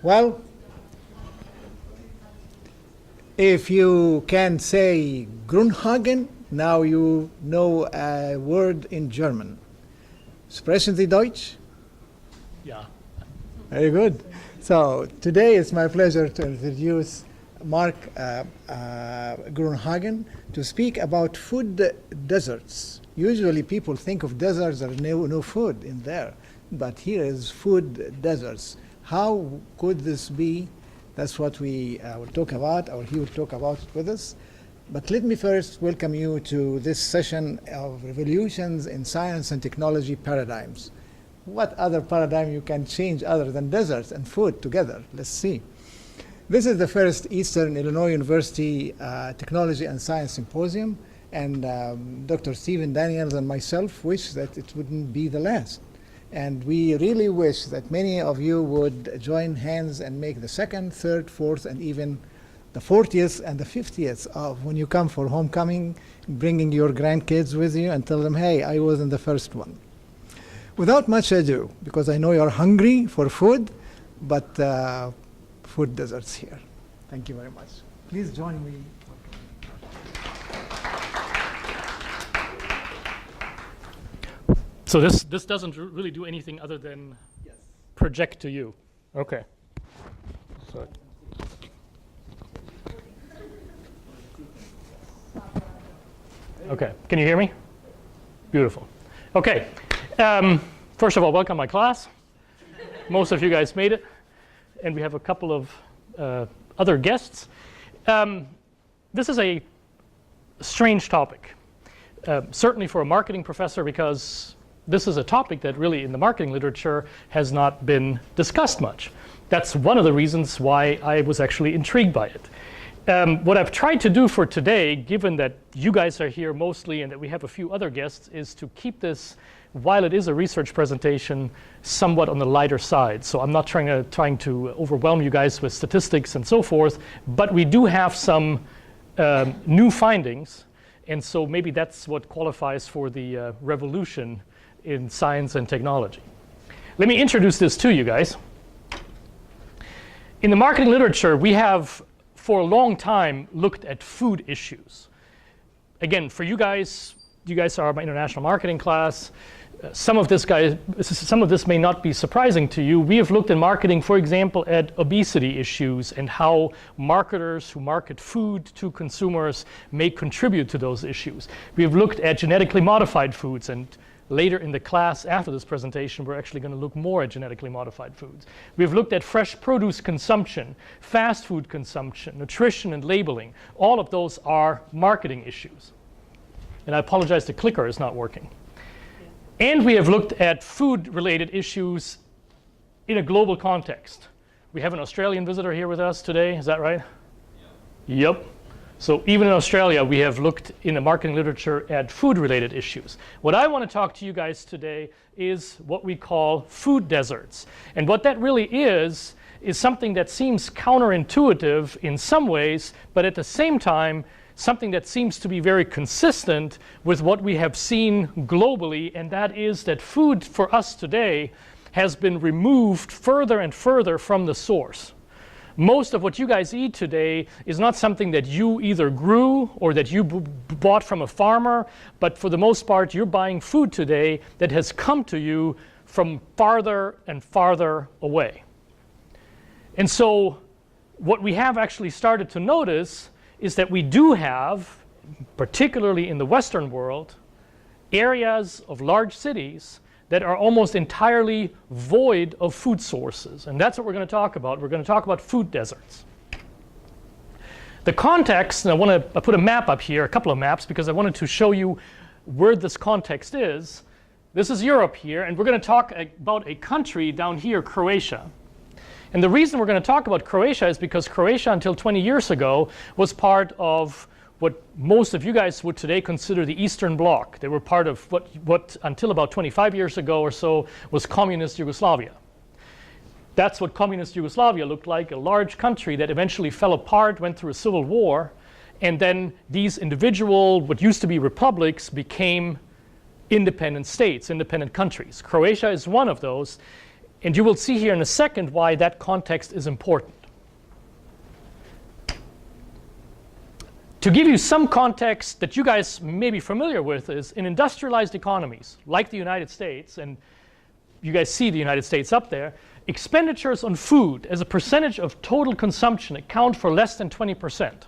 Well, if you can say Grunhagen, now you know a word in German. Sprechen Sie Deutsch? Yeah. Very good. So today it's my pleasure to introduce Mark Grunhagen to speak about food deserts. Usually people think of deserts, there's no food in there, but here is food deserts. How could this be? That's what we will talk about, or he will talk about with us. But let me first welcome you to this session of revolutions in science and technology paradigms. What other paradigm you can change other than deserts and food together? Let's see. This is the first Eastern Illinois University Technology and Science Symposium, and Dr. Stephen Daniels and myself wish that it wouldn't be the last. And we really wish that many of you would join hands and make the second, third, fourth, and even the 40th and the 50th of when you come for homecoming, bringing your grandkids with you and tell them, hey, I was in the first one. Without much ado, because I know you're hungry for food, but food deserts here. Thank you very much. Please join me. So this doesn't really do anything other than project to you. Okay. So. Okay, can you hear me? Beautiful. Okay, first of all, welcome my class. Most of you guys made it, and we have a couple of other guests. This is a strange topic, certainly for a marketing professor, because this is a topic that really in the marketing literature has not been discussed much. That's one of the reasons why I was actually intrigued by it. What I've tried to do for today, given that you guys are here mostly and that we have a few other guests, is to keep this, while it is a research presentation, somewhat on the lighter side. So I'm not trying to overwhelm you guys with statistics and so forth, but we do have some new findings, and so maybe that's what qualifies for the revolution in science and technology. Let me introduce this to you guys. In the marketing literature, we have for a long time looked at food issues. Again, for you guys are my international marketing class. Some of this may not be surprising to you. We have looked in marketing, for example, at obesity issues and how marketers who market food to consumers may contribute to those issues. We have looked at genetically modified foods, and later in the class after this presentation, we're actually going to look more at genetically modified foods. We've looked at fresh produce consumption, fast food consumption, nutrition and labeling. All of those are marketing issues. And I apologize, the clicker is not working. And we have looked at food-related issues in a global context. We have an Australian visitor here with us today, is that right? Yep. So even in Australia, we have looked in the marketing literature at food-related issues. What I want to talk to you guys today is what we call food deserts. And what that really is something that seems counterintuitive in some ways, but at the same time, something that seems to be very consistent with what we have seen globally, and that is that food for us today has been removed further and further from the source. Most of what you guys eat today is not something that you either grew or that you bought from a farmer, but for the most part, you're buying food today that has come to you from farther and farther away. And so what we have actually started to notice is that we do have, particularly in the Western world, areas of large cities that are almost entirely void of food sources. And that's what we're going to talk about. We're going to talk about food deserts. The context, and I put a map up here, a couple of maps, because I wanted to show you where this context is. This is Europe here, and we're going to talk about a country down here, Croatia. And the reason we're going to talk about Croatia is because Croatia, until 20 years ago, was part of what most of you guys would today consider the Eastern Bloc. They were part of what until about 25 years ago or so was communist Yugoslavia. That's what communist Yugoslavia looked like, a large country that eventually fell apart, went through a civil war, and then these individual, what used to be republics, became independent states, independent countries. Croatia is one of those. And you will see here in a second why that context is important. To give you some context that you guys may be familiar with is in industrialized economies like the United States, and you guys see the United States up there, expenditures on food as a percentage of total consumption account for less than 20%. In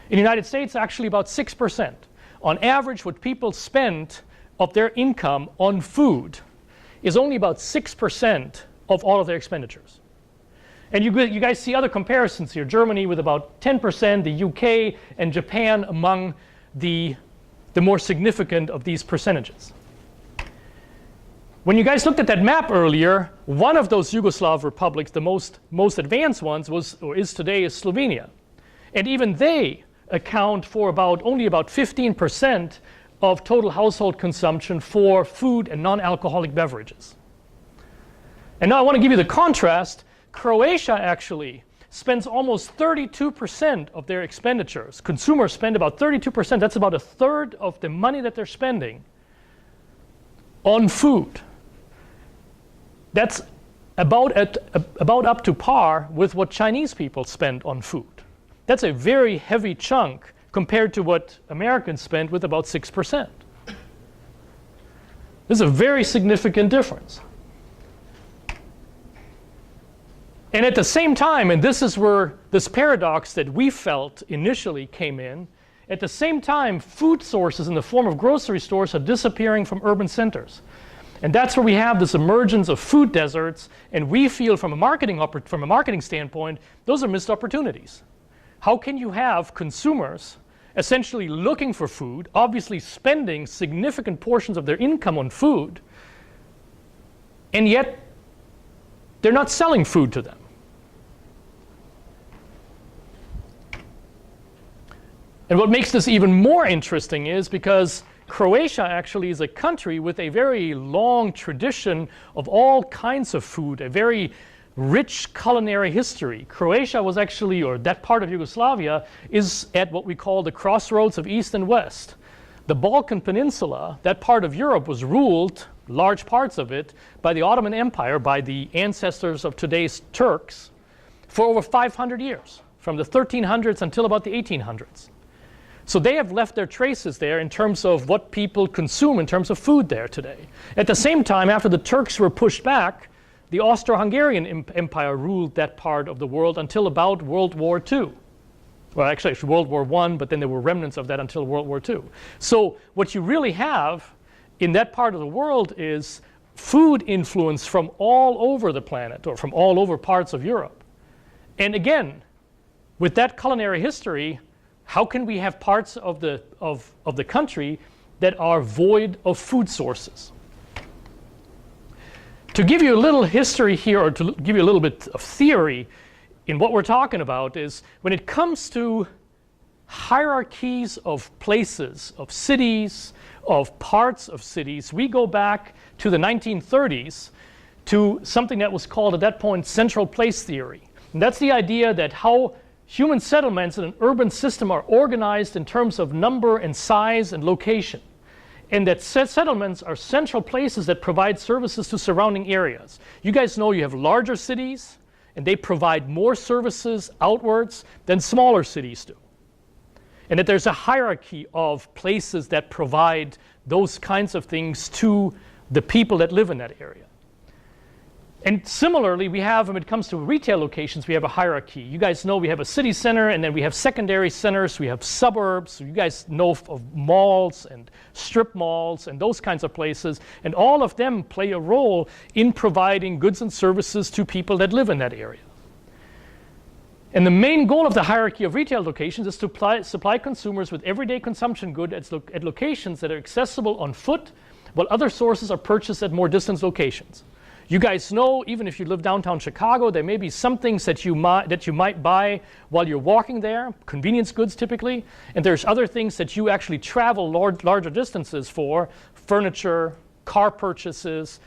the United States, actually about 6%. On average, what people spend of their income on food is only about 6% of all of their expenditures. And you guys see other comparisons here. Germany with about 10%, the UK and Japan among the more significant of these percentages. When you guys looked at that map earlier, one of those Yugoslav republics, the most advanced ones, was or is today is Slovenia. And even they account for only about 15% of total household consumption for food and non-alcoholic beverages. And now I want to give you the contrast. Croatia actually spends almost 32% of their expenditures. Consumers spend about 32%. That's about a third of the money that they're spending on food. That's about up to par with what Chinese people spend on food. That's a very heavy chunk compared to what Americans spend with about 6%. This is a very significant difference. And at the same time, and this is where this paradox that we felt initially came in, at the same time, food sources in the form of grocery stores are disappearing from urban centers. And that's where we have this emergence of food deserts, and we feel from a marketing standpoint, those are missed opportunities. How can you have consumers essentially looking for food, obviously spending significant portions of their income on food, and yet they're not selling food to them? And what makes this even more interesting is because Croatia actually is a country with a very long tradition of all kinds of food, a very rich culinary history. Croatia was actually, or that part of Yugoslavia, is at what we call the crossroads of East and West. The Balkan Peninsula, that part of Europe, was ruled, large parts of it, by the Ottoman Empire, by the ancestors of today's Turks, for over 500 years, from the 1300s until about the 1800s. So they have left their traces there in terms of what people consume in terms of food there today. At the same time, after the Turks were pushed back, the Austro-Hungarian Empire ruled that part of the world until about World War II. Well, actually, it's World War I, but then there were remnants of that until World War II. So what you really have in that part of the world is food influence from all over the planet, or from all over parts of Europe. And again, with that culinary history, how can we have parts of the country that are void of food sources? To give you a little history here, or to give you a little bit of theory in what we're talking about, is when it comes to hierarchies of places, of cities, of parts of cities, we go back to the 1930s to something that was called at that point central place theory. And that's the idea that how human settlements in an urban system are organized in terms of number and size and location. And that settlements are central places that provide services to surrounding areas. You guys know you have larger cities, and they provide more services outwards than smaller cities do. And that there's a hierarchy of places that provide those kinds of things to the people that live in that area. And similarly, we have, when it comes to retail locations, we have a hierarchy. You guys know we have a city center, and then we have secondary centers, we have suburbs. So you guys know of malls and strip malls and those kinds of places. And all of them play a role in providing goods and services to people that live in that area. And the main goal of the hierarchy of retail locations is to supply consumers with everyday consumption goods at locations that are accessible on foot, while other sources are purchased at more distant locations. You guys know, even if you live downtown Chicago, there may be some things that you might buy while you're walking there, convenience goods typically, and there's other things that you actually travel larger distances for, furniture, car purchases,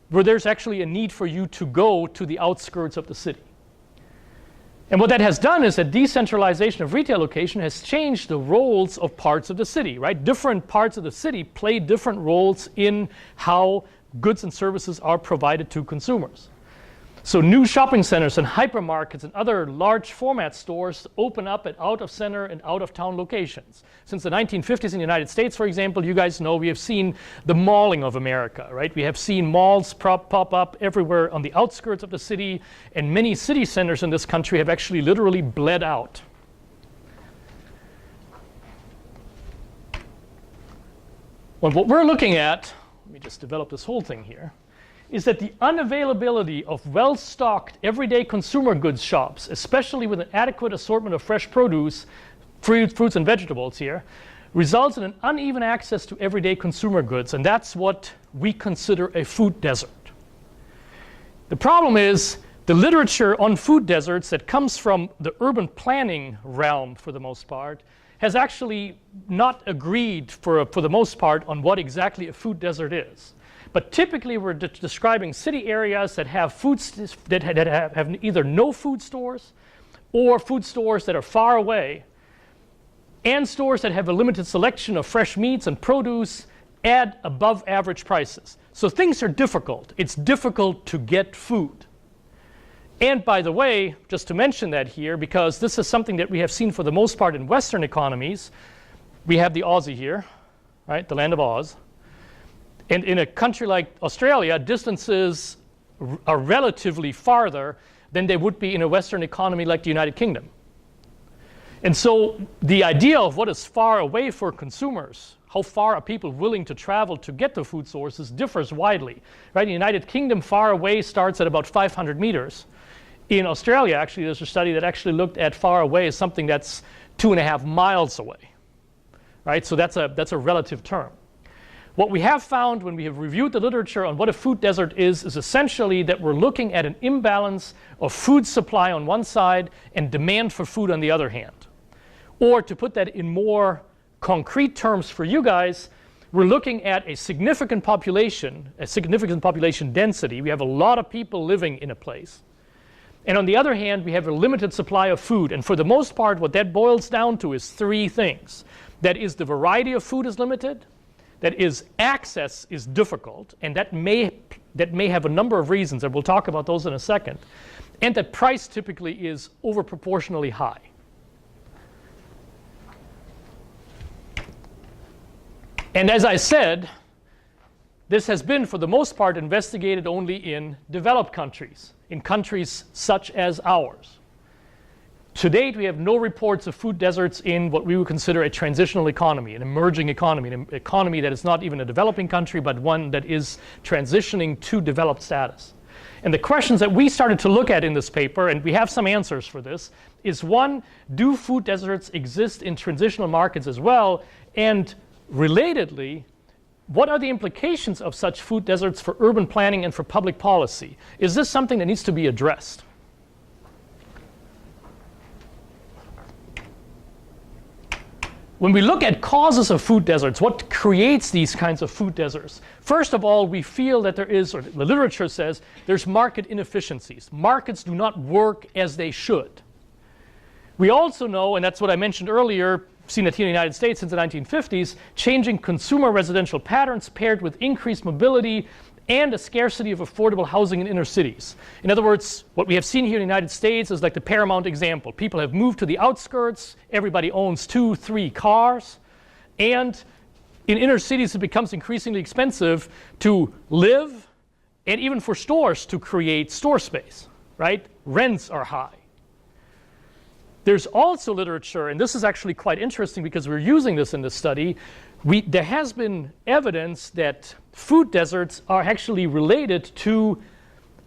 where there's actually a need for you to go to the outskirts of the city. And what that has done is that decentralization of retail location has changed the roles of parts of the city, right? Different parts of the city play different roles in how goods and services are provided to consumers. So new shopping centers and hypermarkets and other large format stores open up at out-of-center and out-of-town locations. Since the 1950s in the United States, for example, you guys know we have seen the malling of America, right? We have seen malls pop up everywhere on the outskirts of the city, and many city centers in this country have actually literally bled out. Well, what we're looking at, let me just develop this whole thing here, is that the unavailability of well-stocked everyday consumer goods shops, especially with an adequate assortment of fresh produce, fruits and vegetables here, results in an uneven access to everyday consumer goods, and that's what we consider a food desert. The problem is the literature on food deserts that comes from the urban planning realm for the most part has actually not agreed for the most part on what exactly a food desert is. But typically, we're describing city areas that have that have either no food stores or food stores that are far away, and stores that have a limited selection of fresh meats and produce at above average prices. So things are difficult. It's difficult to get food. And by the way, just to mention that here, because this is something that we have seen for the most part in Western economies, we have the Aussie here, right, the land of Oz. And in a country like Australia, distances are relatively farther than they would be in a Western economy like the United Kingdom. And so the idea of what is far away for consumers, how far are people willing to travel to get to food sources, differs widely. Right? In the United Kingdom, far away starts at about 500 meters. In Australia, actually, there's a study that actually looked at far away as something that's 2.5 miles away. Right? So that's a relative term. What we have found when we have reviewed the literature on what a food desert is essentially that we're looking at an imbalance of food supply on one side and demand for food on the other hand. Or to put that in more concrete terms for you guys, we're looking at a significant population density. We have a lot of people living in a place. And on the other hand, we have a limited supply of food. And for the most part, what that boils down to is three things. That is, the variety of food is limited. That is, access is difficult, and that may have a number of reasons, and we'll talk about those in a second, and that price typically is overproportionally high. And as I said, this has been, for the most part, investigated only in developed countries, in countries such as ours. To date, we have no reports of food deserts in what we would consider a transitional economy, an emerging economy, an economy that is not even a developing country, but one that is transitioning to developed status. And the questions that we started to look at in this paper, and we have some answers for this, is one, do food deserts exist in transitional markets as well? And relatedly, what are the implications of such food deserts for urban planning and for public policy? Is this something that needs to be addressed? When we look at causes of food deserts, what creates these kinds of food deserts? First of all, we feel that there is, or the literature says, there's market inefficiencies. Markets do not work as they should. We also know, and that's what I mentioned earlier, seen it here in the United States since the 1950s, changing consumer residential patterns paired with increased mobility and a scarcity of affordable housing in inner cities. In other words, what we have seen here in the United States is like the paramount example. People have moved to the outskirts, everybody owns 2, 3 cars, and in inner cities it becomes increasingly expensive to live and even for stores to create store space, right? Rents are high. There's also literature, and this is actually quite interesting because we're using this in this study. There has been evidence that food deserts are actually related to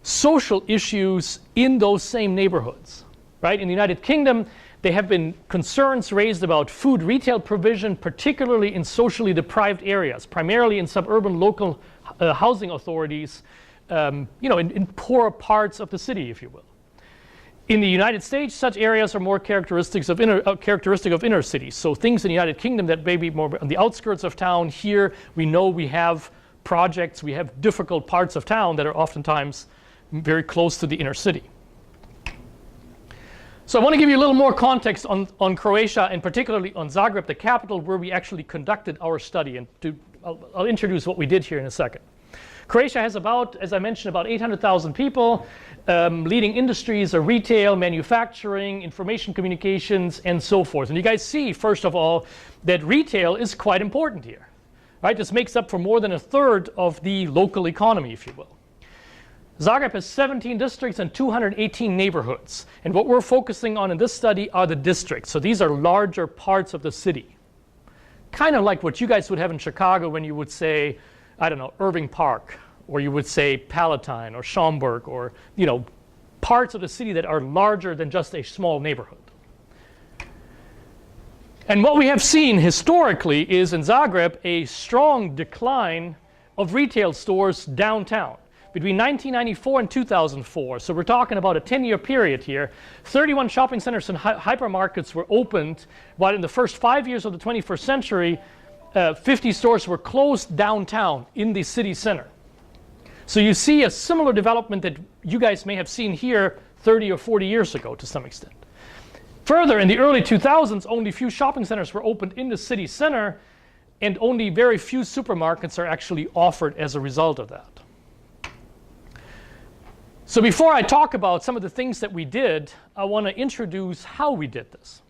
social issues in those same neighborhoods, right? In the United Kingdom, there have been concerns raised about food retail provision, particularly in socially deprived areas, primarily in suburban local housing authorities, in poorer parts of the city, if you will. In the United States, such areas are more characteristic of inner cities. So things in the United Kingdom that may be more on the outskirts of town, here we know we have projects, we have difficult parts of town that are oftentimes very close to the inner city. So I want to give you a little more context on Croatia, and particularly on Zagreb, the capital, where we actually conducted our study. And I'll introduce what we did here in a second. Croatia has about, as I mentioned, about 800,000 people. Leading industries are retail, manufacturing, information communications, and so forth. And you guys see, first of all, that retail is quite important here. Right? This makes up for more than a third of the local economy, if you will. Zagreb has 17 districts and 218 neighborhoods. And what we're focusing on in this study are the districts. So these are larger parts of the city. Kind of like what you guys would have in Chicago when you would say, I don't know, Irving Park, or you would say Palatine or Schaumburg, or, you know, parts of the city that are larger than just a small neighborhood. And what we have seen historically is in Zagreb a strong decline of retail stores downtown. Between 1994 and 2004, so we're talking about a 10-year period here, 31 shopping centers and hypermarkets were opened, while in the first 5 years of the 21st century, 50 stores were closed downtown in the city center. So you see a similar development that you guys may have seen here 30 or 40 years ago to some extent. Further, in the early 2000s, only few shopping centers were opened in the city center, and only very few supermarkets are actually offered as a result of that. So before I talk about some of the things that we did, I want to introduce how we did this.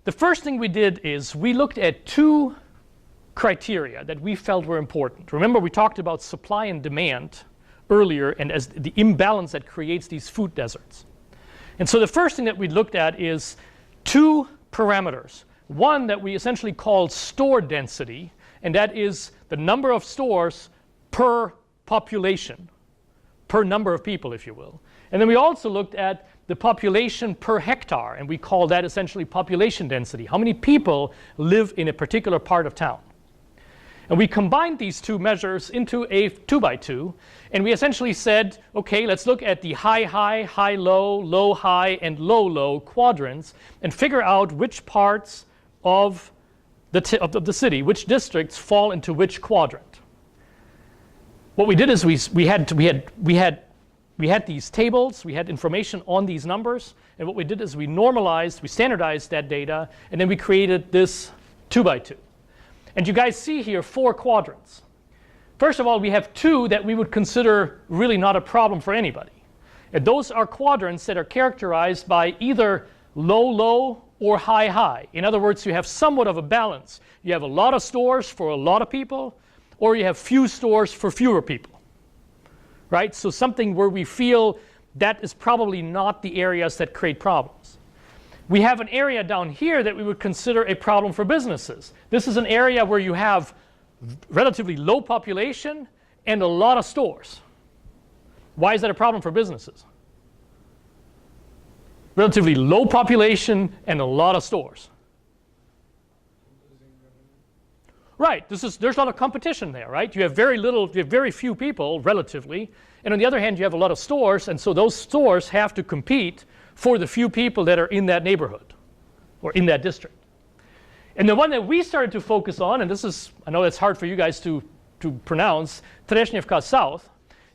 The first thing we did is we looked at two criteria that we felt were important. Remember, we talked about supply and demand earlier, and as the imbalance that creates these food deserts. And so the first thing that we looked at is two parameters. One that we essentially called store density, and that is the number of stores per population, per number of people, if you will. And then we also looked at the population per hectare, and we call that essentially population density. How many people live in a particular part of town? And we combined these two measures into a 2x2, and we essentially said, okay, let's look at the high-high, high-low, low-high, and low-low quadrants and figure out which parts of the city, which districts fall into which quadrant. What we did is we had these tables, we had information on these numbers, and what we did is we standardized that data, and then we created this 2x2. And you guys see here 4 quadrants. First of all, we have 2 that we would consider really not a problem for anybody. And those are quadrants that are characterized by either low-low or high-high. In other words, you have somewhat of a balance. You have a lot of stores for a lot of people, or you have few stores for fewer people, right? So something where we feel that is probably not the areas that create problems. We have an area down here that we would consider a problem for businesses. This is an area where you have relatively low population and a lot of stores. Why is that a problem for businesses? Relatively low population and a lot of stores. Right, there's a lot of competition there, right? You have very few people, relatively, and on the other hand, you have a lot of stores, and so those stores have to compete for the few people that are in that neighborhood or in that district. And the one that we started to focus on, and this is, I know that's hard for you guys to pronounce, Trešnjevka South,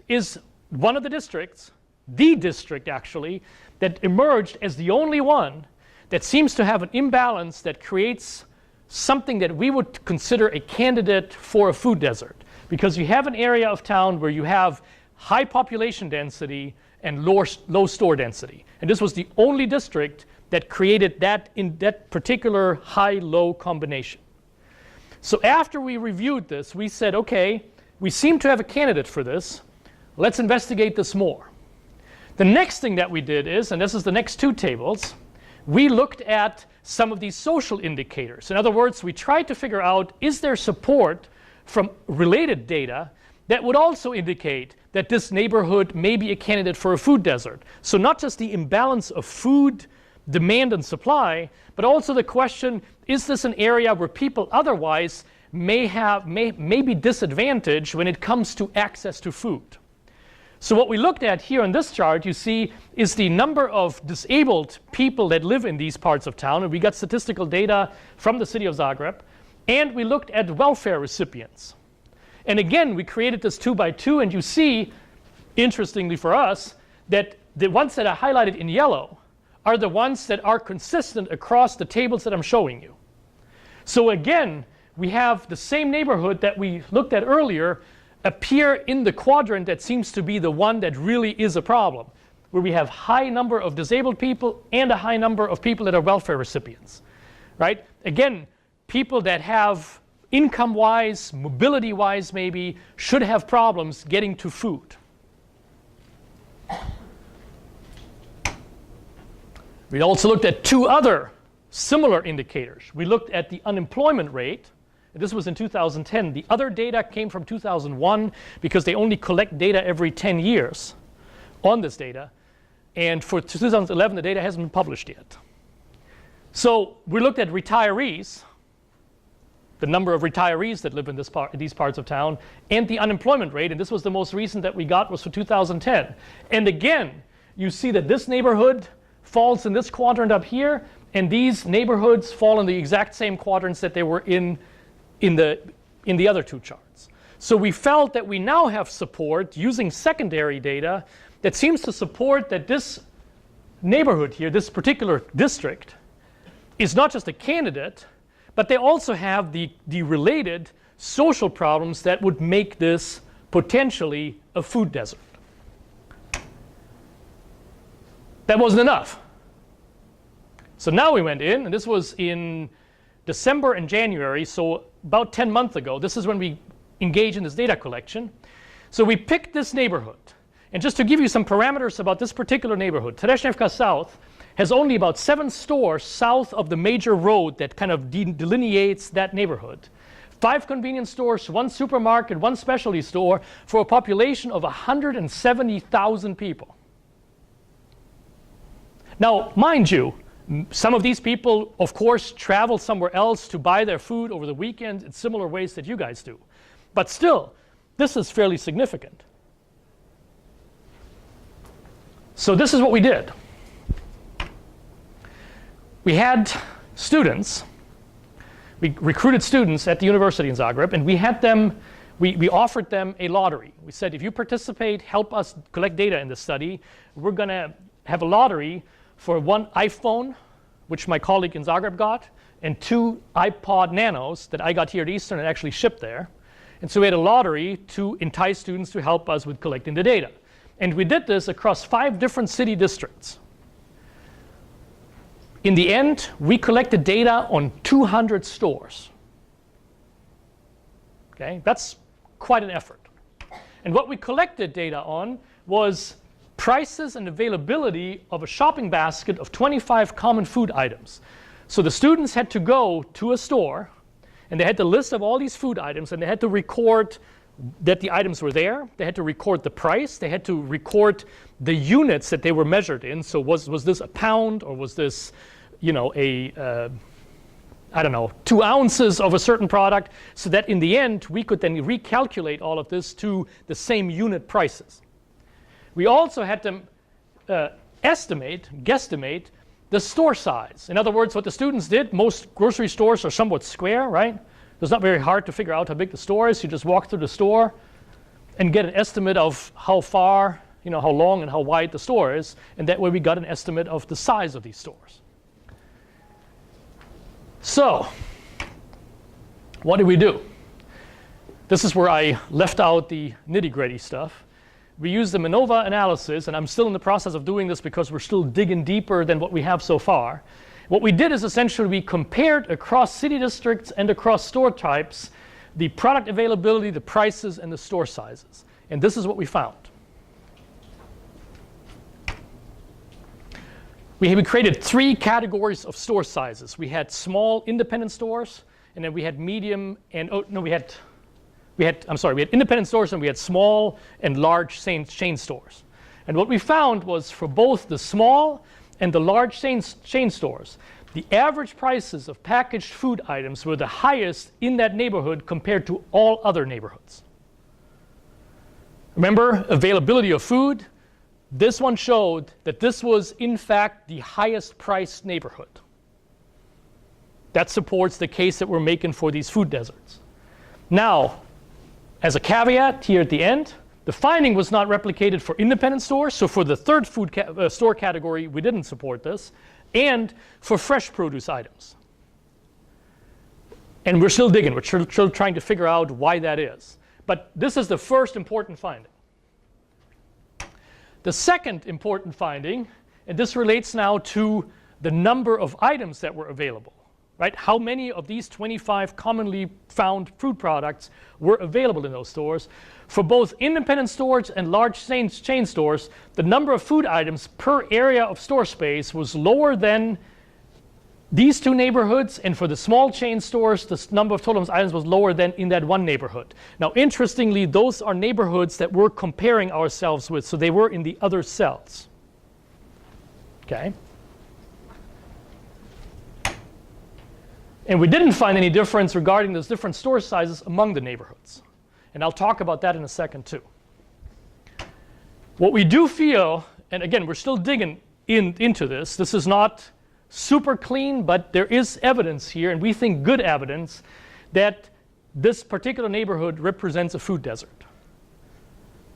is one of the districts, the district actually, that emerged as the only one that seems to have an imbalance that creates something that we would consider a candidate for a food desert, because you have an area of town where you have high population density and low store density. And this was the only district that created that in that particular high-low combination. So after we reviewed this, we said, okay, we seem to have a candidate for this. Let's investigate this more. The next thing that we did is, and this is the next 2 tables, we looked at some of these social indicators. In other words, we tried to figure out, is there support from related data that would also indicate that this neighborhood may be a candidate for a food desert. So not just the imbalance of food demand and supply, but also the question, is this an area where people otherwise may be disadvantaged when it comes to access to food? So what we looked at here on this chart, you see, is the number of disabled people that live in these parts of town, and we got statistical data from the city of Zagreb, and we looked at welfare recipients. And again, we created this 2x2, and you see, interestingly for us, that the ones that are highlighted in yellow are the ones that are consistent across the tables that I'm showing you. So again, we have the same neighborhood that we looked at earlier, appear in the quadrant that seems to be the one that really is a problem, where we have high number of disabled people and a high number of people that are welfare recipients, right? Again, people that have income-wise, mobility-wise maybe, should have problems getting to food. We also looked at two other similar indicators. We looked at the unemployment rate. This was in 2010. The other data came from 2001 because they only collect data every 10 years on this data. And for 2011, the data hasn't been published yet. So we looked at retirees, the number of retirees that live in these parts of town, and the unemployment rate. And this was the most recent that we got, was for 2010. And again, you see that this neighborhood falls in this quadrant up here, and these neighborhoods fall in the exact same quadrants that they were in the other two charts. So we felt that we now have support using secondary data that seems to support that this neighborhood here, this particular district, is not just a candidate, but they also have the related social problems that would make this potentially a food desert. That wasn't enough. So now we went in, and this was in December and January, so about 10 months ago. This is when we engaged in this data collection. So we picked this neighborhood. And just to give you some parameters about this particular neighborhood, Tereshnevka South has only about 7 stores south of the major road that kind of delineates that neighborhood. 5 convenience stores, 1 supermarket, 1 specialty store for a population of 170,000 people. Now, mind you, some of these people, of course, travel somewhere else to buy their food over the weekend in similar ways that you guys do. But still, this is fairly significant. So this is what we did. We had students, we recruited students at the university in Zagreb, and we had them, we offered them a lottery. We said, if you participate, help us collect data in this study, we're going to have a lottery for 1 iPhone, which my colleague in Zagreb got, and 2 iPod Nanos that I got here at Eastern and actually shipped there. And so we had a lottery to entice students to help us with collecting the data. And we did this across 5 different city districts. In the end, we collected data on 200 stores. Okay, that's quite an effort. And what we collected data on was prices and availability of a shopping basket of 25 common food items. So the students had to go to a store, and they had the list of all these food items, and they had to record that the items were there. They had to record the price. They had to record the units that they were measured in. So was this a pound, or was this, you know, I don't know, 2 ounces of a certain product, so that in the end, we could then recalculate all of this to the same unit prices. We also had to guesstimate the store size. In other words, what the students did, most grocery stores are somewhat square, right? It's not very hard to figure out how big the store is. You just walk through the store and get an estimate of how far, you know, how long and how wide the store is. And that way we got an estimate of the size of these stores. So, what did we do? This is where I left out the nitty-gritty stuff. We used the Manova Analysis, and I'm still in the process of doing this because we're still digging deeper than what we have so far. What we did is essentially we compared across city districts and across store types the product availability, the prices, and the store sizes. And this is what we found. We created 3 categories of store sizes. We had small independent stores, and then we had medium and, we had independent stores, and we had small and large chain stores. And what we found was for both the small and the large chain stores, the average prices of packaged food items were the highest in that neighborhood compared to all other neighborhoods. Remember, availability of food? This one showed that this was, in fact, the highest priced neighborhood. That supports the case that we're making for these food deserts. Now, as a caveat here at the end, the finding was not replicated for independent stores. So for the third food store category, we didn't support this. And for fresh produce items. And we're still digging. We're still trying to figure out why that is. But this is the first important finding. The second important finding, and this relates now to the number of items that were available, right? How many of these 25 commonly found food products were available in those stores? For both independent stores and large chain stores, the number of food items per area of store space was lower than these two neighborhoods, and for the small chain stores, the number of total items was lower than in that one neighborhood. Now, interestingly, those are neighborhoods that we're comparing ourselves with, so they were in the other cells. Okay? And we didn't find any difference regarding those different store sizes among the neighborhoods. And I'll talk about that in a second too. What we do feel, and again, we're still digging into this. This is not super clean, but there is evidence here, and we think good evidence, that this particular neighborhood represents a food desert.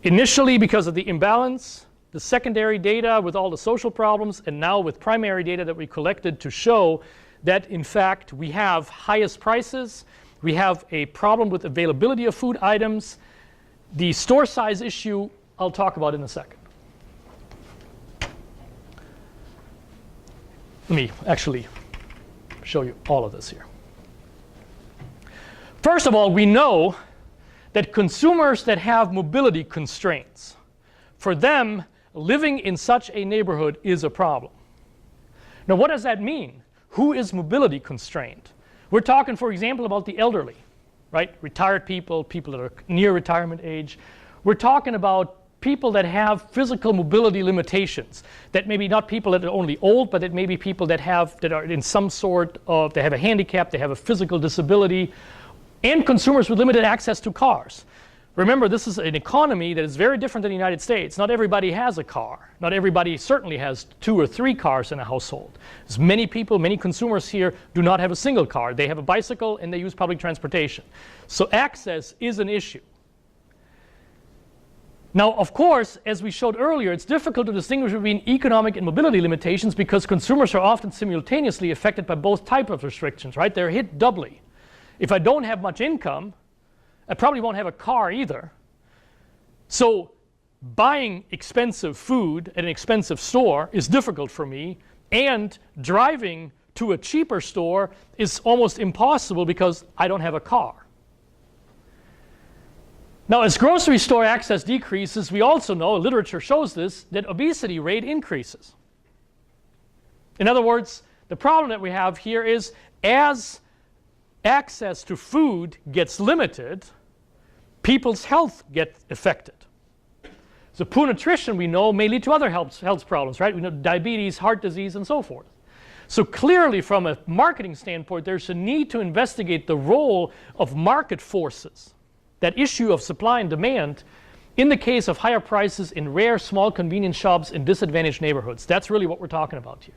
Initially, because of the imbalance, the secondary data with all the social problems, and now with primary data that we collected to show that, in fact, we have highest prices, we have a problem with availability of food items. The store size issue, I'll talk about in a second. Let me actually show you all of this here. First of all, we know that consumers that have mobility constraints, for them, living in such a neighborhood is a problem. Now, what does that mean? Who is mobility constrained? We're talking, for example, about the elderly, right? Retired people, people that are near retirement age. We're talking about people that have physical mobility limitations, that maybe not people that are only old, but that may be people that are in some sort of, they have a handicap, they have a physical disability, and consumers with limited access to cars. Remember, this is an economy that is very different than the United States. Not everybody has a car. Not everybody certainly has 2 or 3 cars in a household. There's many people, many consumers here do not have a single car. They have a bicycle and they use public transportation. So access is an issue. Now, of course, as we showed earlier, it's difficult to distinguish between economic and mobility limitations because consumers are often simultaneously affected by both types of restrictions, right? They're hit doubly. If I don't have much income, I probably won't have a car either. So buying expensive food at an expensive store is difficult for me, and driving to a cheaper store is almost impossible because I don't have a car. Now, as grocery store access decreases, we also know, literature shows this, that obesity rate increases. In other words, the problem that we have here is as access to food gets limited, people's health gets affected. So poor nutrition, we know, may lead to other health problems, right? We know diabetes, heart disease, and so forth. So clearly, from a marketing standpoint, there's a need to investigate the role of market forces, that issue of supply and demand, in the case of higher prices in rare, small convenience shops in disadvantaged neighborhoods. That's really what we're talking about here.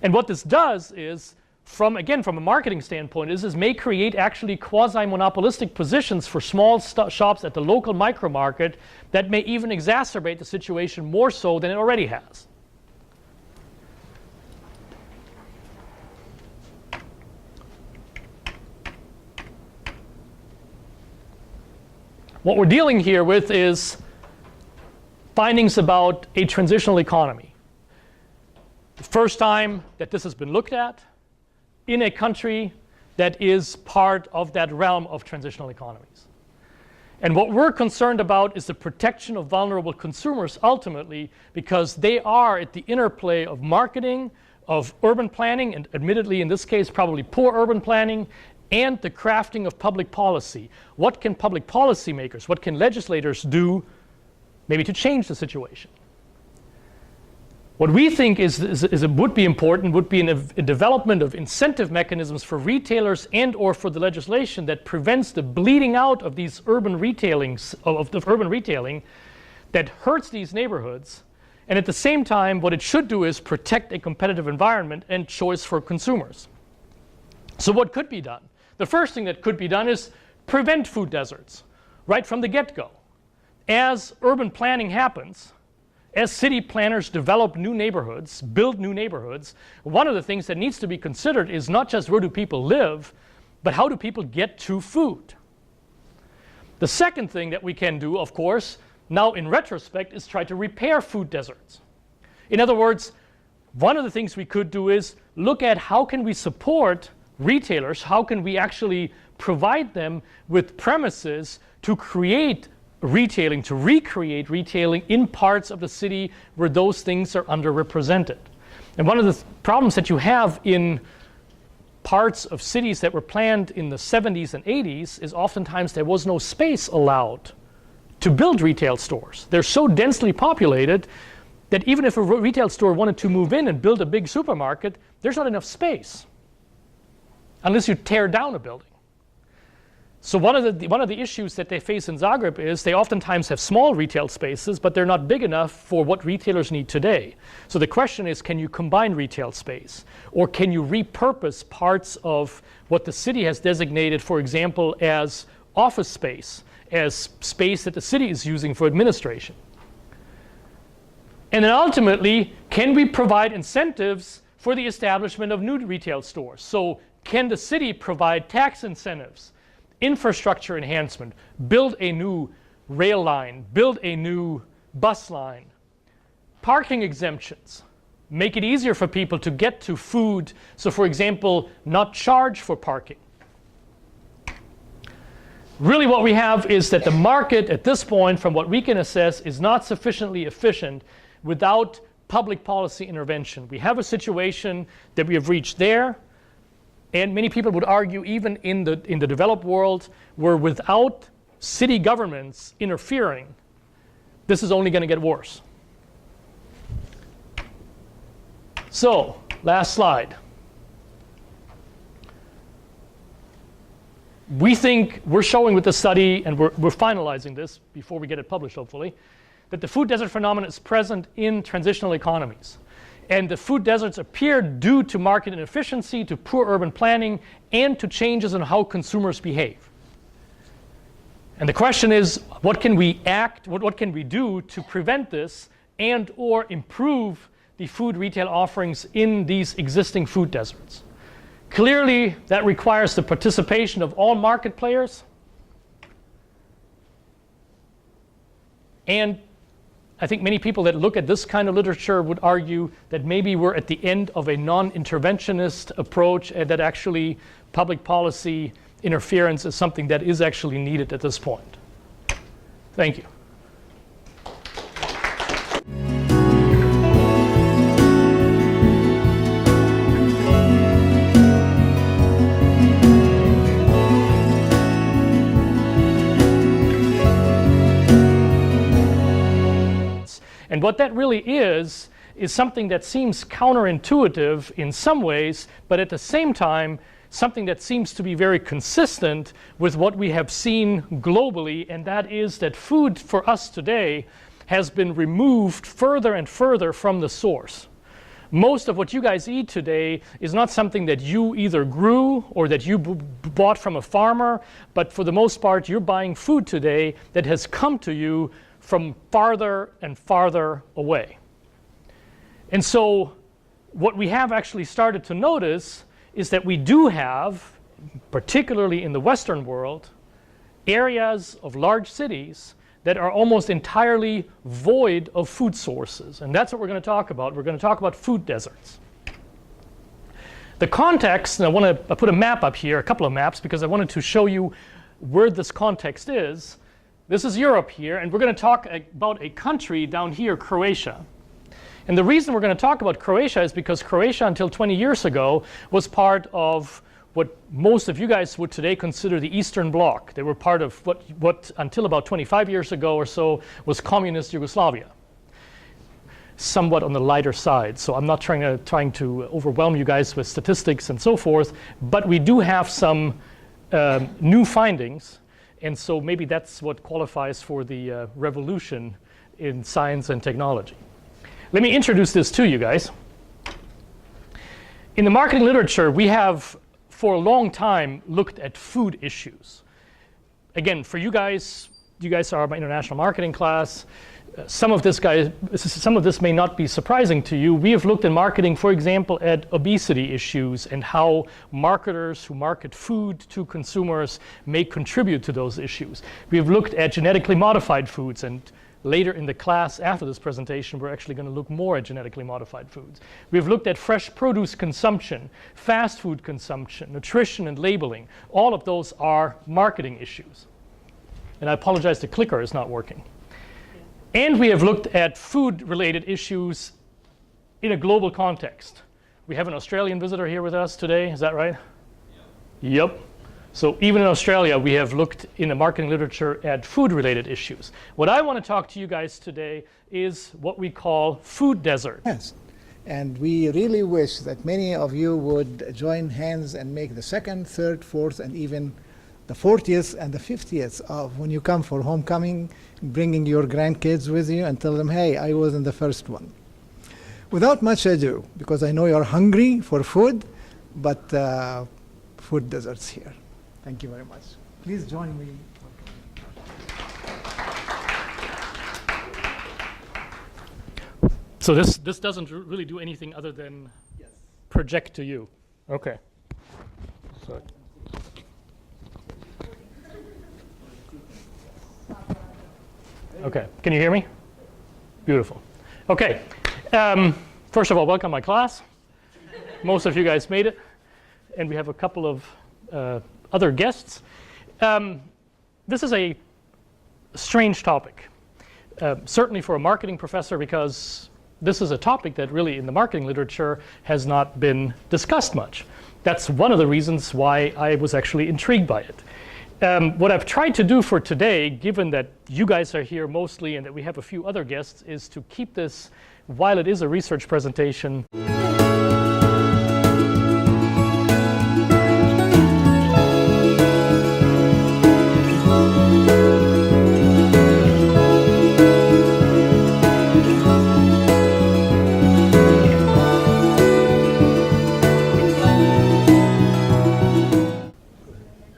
And what this does is, from a marketing standpoint, is may create actually quasi-monopolistic positions for small shops at the local micro market that may even exacerbate the situation more so than it already has. What we're dealing here with is findings about a transitional economy. The first time that this has been looked at in a country that is part of that realm of transitional economies. And what we're concerned about is the protection of vulnerable consumers ultimately, because they are at the interplay of marketing, of urban planning, and admittedly in this case probably poor urban planning, and the crafting of public policy. What can public policy makers, what can legislators do maybe to change the situation? What we think would be important would be a development of incentive mechanisms for retailers and or for the legislation that prevents the bleeding out of these urban retailing that hurts these neighborhoods. And at the same time, what it should do is protect a competitive environment and choice for consumers. So what could be done? The first thing that could be done is prevent food deserts right from the get-go. As urban planning happens, as city planners develop new neighborhoods, build new neighborhoods, one of the things that needs to be considered is not just where do people live, but how do people get to food? The second thing that we can do, of course, now in retrospect, is try to repair food deserts. In other words, one of the things we could do is look at how can we support retailers, how can we actually provide them with premises to create retailing, to recreate retailing in parts of the city where those things are underrepresented. And one of the problems that you have in parts of cities that were planned in the 70s and 80s is oftentimes there was no space allowed to build retail stores. They're so densely populated that even if a retail store wanted to move in and build a big supermarket, there's not enough space unless you tear down a building. So one of the issues that they face in Zagreb is they oftentimes have small retail spaces, but they're not big enough for what retailers need today. So the question is, can you combine retail space? Or can you repurpose parts of what the city has designated, for example, as office space, as space that the city is using for administration? And then ultimately, can we provide incentives for the establishment of new retail stores? So can the city provide tax incentives, infrastructure enhancement, build a new rail line, build a new bus line, parking exemptions, make it easier for people to get to food, so for example, not charge for parking. Really what we have is that the market at this point, from what we can assess, is not sufficiently efficient without public policy intervention. We have a situation that we have reached there, and many people would argue even in the developed world, where without city governments interfering, this is only going to get worse. So, last slide. We think, we're showing with the study, and we're finalizing this before we get it published hopefully, that the food desert phenomenon is present in transitional economies. And the food deserts appear due to market inefficiency, to poor urban planning, and to changes in how consumers behave. And the question is, what can we do to prevent this and or improve the food retail offerings in these existing food deserts? Clearly, that requires the participation of all market players. And I think many people that look at this kind of literature would argue that maybe we're at the end of a non-interventionist approach and that actually public policy interference is something that is actually needed at this point. Thank you. And what that really is something that seems counterintuitive in some ways, but at the same time, something that seems to be very consistent with what we have seen globally, and that is that food for us today has been removed further and further from the source. Most of what you guys eat today is not something that you either grew or that you bought from a farmer, but for the most part, you're buying food today that has come to you from farther and farther away. And so what we have actually started to notice is that we do have, particularly in the Western world, areas of large cities that are almost entirely void of food sources. And that's what we're going to talk about. We're going to talk about food deserts. The context, and I put a map up here, a couple of maps, because I wanted to show you where this context is. This is Europe here, and we're going to talk about a country down here, Croatia. And the reason we're going to talk about Croatia is because Croatia, until 20 years ago, was part of what most of you guys would today consider the Eastern Bloc. They were part of what until about 25 years ago or so was communist Yugoslavia. Somewhat on the lighter side, so I'm not trying to overwhelm you guys with statistics and so forth, but we do have some new findings. And so maybe that's what qualifies for the revolution in science and technology. Let me introduce this to you guys. In the marketing literature, we have for a long time looked at food issues. Again, for you guys are my international marketing class. Some of this may not be surprising to you. We have looked in marketing, for example, at obesity issues and how marketers who market food to consumers may contribute to those issues. We have looked at genetically modified foods, and later in the class after this presentation, we're actually going to look more at genetically modified foods. We've looked at fresh produce consumption, fast food consumption, nutrition and labeling. All of those are marketing issues. And I apologize, the clicker is not working. And we have looked at food-related issues in a global context. We have an Australian visitor here with us today, is that right? Yep. So even in Australia, we have looked in the marketing literature at food-related issues. What I want to talk to you guys today is what we call food desert. Yes, and we really wish that many of you would join hands and make the second, third, fourth, and even the 40th and the 50th of when you come for homecoming, bringing your grandkids with you and tell them, hey, I was in the first one. Without much ado, because I know you're hungry for food, but food deserts here. Thank you very much. Please join me. So this doesn't really do anything other than project to you. Okay. So. Okay, can you hear me? Beautiful. Okay, first of all, welcome my class. Most of you guys made it, and we have a couple of other guests. This is a strange topic, certainly for a marketing professor, because this is a topic that really in the marketing literature has not been discussed much. That's one of the reasons why I was actually intrigued by it. What I've tried to do for today, given that you guys are here mostly and that we have a few other guests, is to keep this, while it is a research presentation,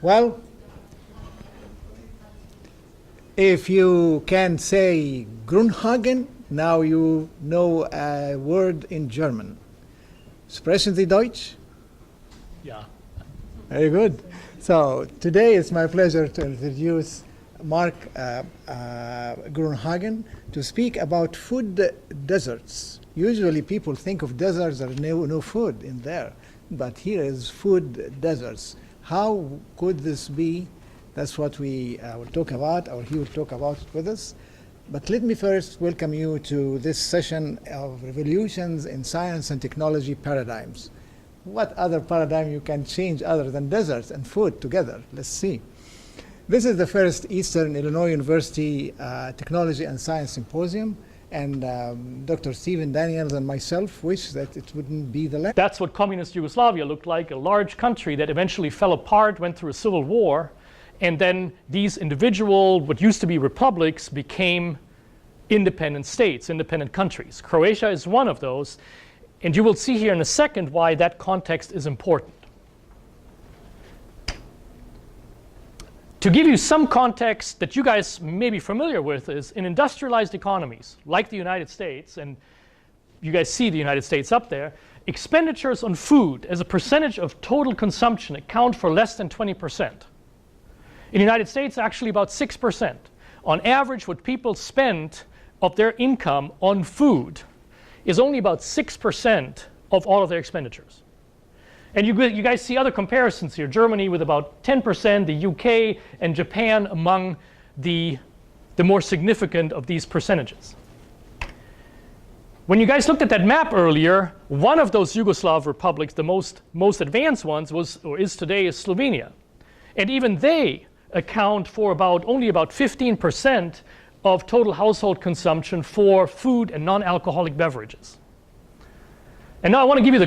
Well, if you can say Grunhagen, now you know a word in German. Sprechen Sie Deutsch? yeah. Very good. So today it's my pleasure to introduce Mark Grunhagen to speak about food deserts. Usually people think of deserts, there's no food in there, but here is food deserts. How could this be? That's what we will talk about, or he will talk about it with us. But let me first welcome you to this session of revolutions in science and technology paradigms. What other paradigm you can change other than deserts and food together? Let's see. This is the first Eastern Illinois University Technology and Science Symposium, and Dr. Stephen Daniels and myself wish that it wouldn't be the last. That's what communist Yugoslavia looked like, a large country that eventually fell apart, went through a civil war, and then these individual, what used to be republics, became independent states, independent countries. Croatia is one of those, and you will see here in a second why that context is important. To give you some context that you guys may be familiar with is in industrialized economies, like the United States, and you guys see the United States up there, expenditures on food as a percentage of total consumption account for less than 20%. In the United States, actually about 6%. On average, what people spend of their income on food is only about 6% of all of their expenditures. And you guys see other comparisons here. Germany with about 10%, the UK and Japan among the more significant of these percentages. When you guys looked at that map earlier, one of those Yugoslav republics, the most advanced ones, was or is today is Slovenia. And even they account for only about 15% of total household consumption for food and non-alcoholic beverages. And now I want to give you the